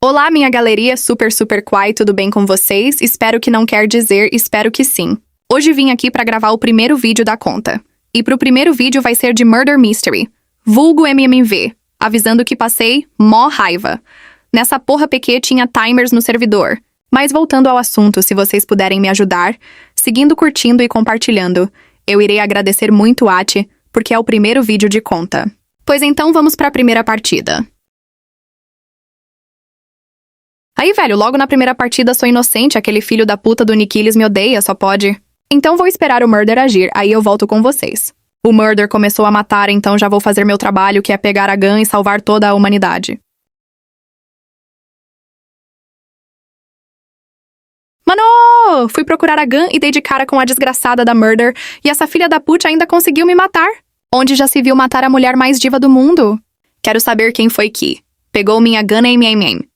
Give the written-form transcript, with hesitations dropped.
Olá, minha galeria super quai, tudo bem com vocês? Espero que não quer dizer, espero que sim. Hoje vim aqui pra gravar o primeiro vídeo da conta. E pro primeiro vídeo vai ser de Murder Mystery, vulgo MMV, avisando que passei mó raiva. Nessa porra PQ tinha timers no servidor. Mas voltando ao assunto, se vocês puderem me ajudar, seguindo, curtindo e compartilhando, eu irei agradecer muito Ati, porque é o primeiro vídeo de conta. Pois então vamos pra primeira partida. Aí, velho, logo na primeira partida sou inocente, aquele filho da puta do Nikilis me odeia, só pode. Então vou esperar o Murder agir, aí eu volto com vocês. O Murder começou a matar, então já vou fazer meu trabalho, que é pegar a Gun e salvar toda a humanidade. Mano! Fui procurar a Gun e dei de cara com a desgraçada da Murder, e essa filha da puta ainda conseguiu me matar. Onde já se viu matar a mulher mais diva do mundo? Quero saber quem foi que pegou minha Gun e minha.